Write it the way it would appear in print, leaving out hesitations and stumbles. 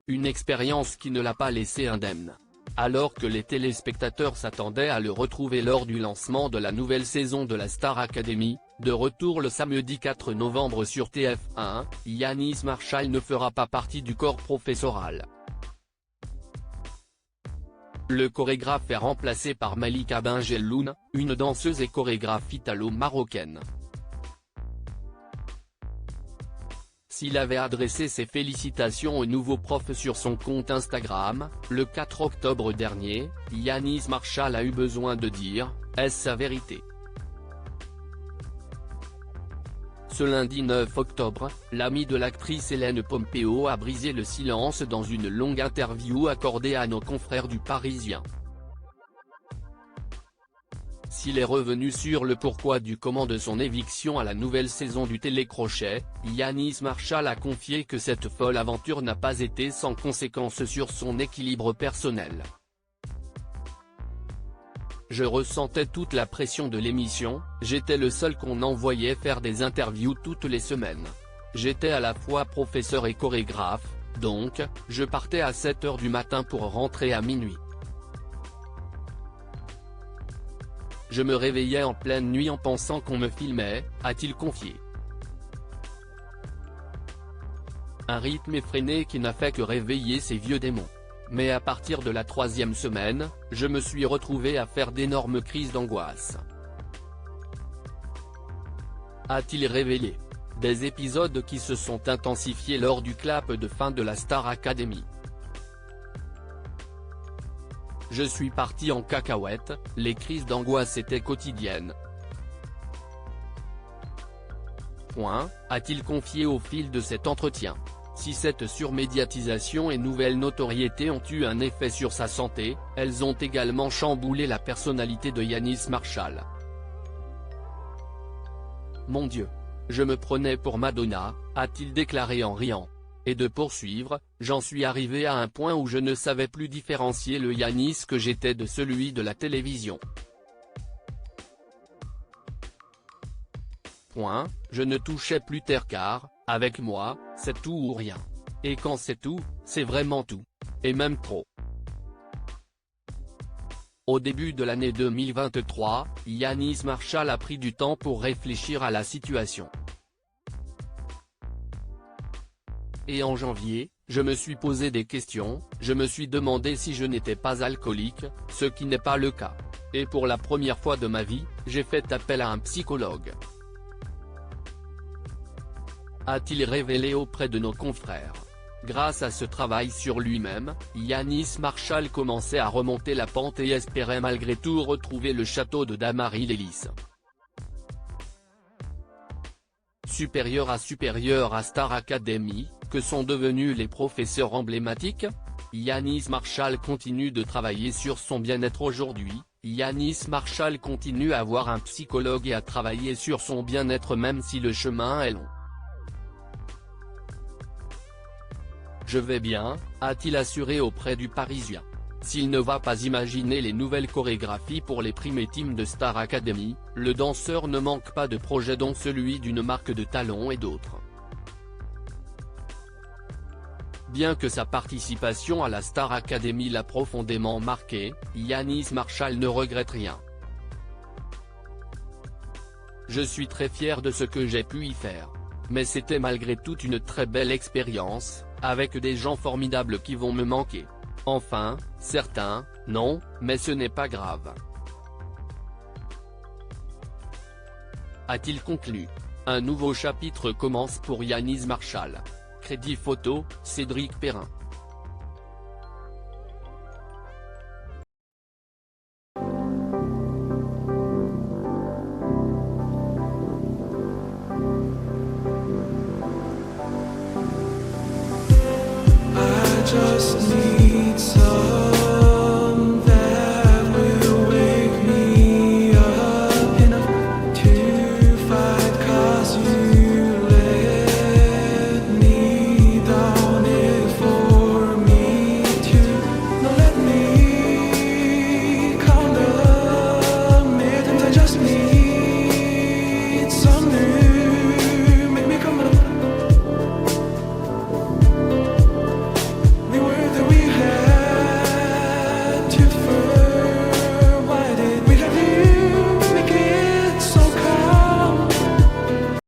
une expérience qui ne l'a pas laissé indemne. Alors que les téléspectateurs s'attendaient à le retrouver lors du lancement de la nouvelle saison de la Star Academy, de retour le samedi 4 novembre sur TF1, Yanis Marshall ne fera pas partie du corps professoral. Le chorégraphe est remplacé par Malika Benjelloun, une danseuse et chorégraphe italo-marocaine. S'il avait adressé ses félicitations au nouveau prof sur son compte Instagram, le 4 octobre dernier, Yanis Marshall a eu besoin de dire « Est-ce sa vérité ?» Ce lundi 9 octobre, l'ami de l'actrice Hélène Pompeo a brisé le silence dans une longue interview accordée à nos confrères du Parisien. S'il est revenu sur le pourquoi du comment de son éviction à la nouvelle saison du télécrochet, Yanis Marshall a confié que cette folle aventure n'a pas été sans conséquences sur son équilibre personnel. Je ressentais toute la pression de l'émission, j'étais le seul qu'on envoyait faire des interviews toutes les semaines. J'étais à la fois professeur et chorégraphe, donc, je partais à 7 h du matin pour rentrer à minuit. Je me réveillais en pleine nuit en pensant qu'on me filmait, a-t-il confié. Un rythme effréné qui n'a fait que réveiller ces vieux démons. Mais à partir de la 3e semaine, je me suis retrouvé à faire d'énormes crises d'angoisse. A-t-il révélé. Des épisodes qui se sont intensifiés lors du clap de fin de la Star Academy. Je suis parti en cacahuète, les crises d'angoisse étaient quotidiennes. A-t-il confié au fil de cet entretien. Si cette surmédiatisation et nouvelle notoriété ont eu un effet sur sa santé, elles ont également chamboulé la personnalité de Yanis Marshall. Mon Dieu. Je me prenais pour Madonna, a-t-il déclaré en riant. Et de poursuivre, j'en suis arrivé à un point où je ne savais plus différencier le Yanis que j'étais de celui de la télévision. Je ne touchais plus terre car, avec moi, c'est tout ou rien. Et quand c'est tout, c'est vraiment tout. Et même trop. Au début de l'année 2023, Yanis Marshall a pris du temps pour réfléchir à la situation. Et en janvier, je me suis posé des questions, je me suis demandé si je n'étais pas alcoolique, ce qui n'est pas le cas. Et pour la première fois de ma vie, j'ai fait appel à un psychologue. A-t-il révélé auprès de nos confrères. Grâce à ce travail sur lui-même, Yanis Marshall commençait à remonter la pente et espérait malgré tout retrouver le château de Damary-Lélis. Supérieur à Star Academy, que sont devenus les professeurs emblématiques. Yanis Marshall continue de travailler sur son bien-être aujourd'hui. Yanis Marshall continue à voir un psychologue et à travailler sur son bien-être même si le chemin est long. Je vais bien, a-t-il assuré auprès du Parisien. S'il ne va pas imaginer les nouvelles chorégraphies pour les Prime Team de Star Academy, le danseur ne manque pas de projets dont celui d'une marque de talons et d'autres. Bien que sa participation à la Star Academy l'a profondément marqué, Yanis Marshall ne regrette rien. Je suis très fier de ce que j'ai pu y faire. Mais c'était malgré tout une très belle expérience, avec des gens formidables qui vont me manquer. Enfin, certains, non, mais ce n'est pas grave. A-t-il conclu. Un nouveau chapitre commence pour Yanis Marshall. Crédit photo, Cédric Perrin.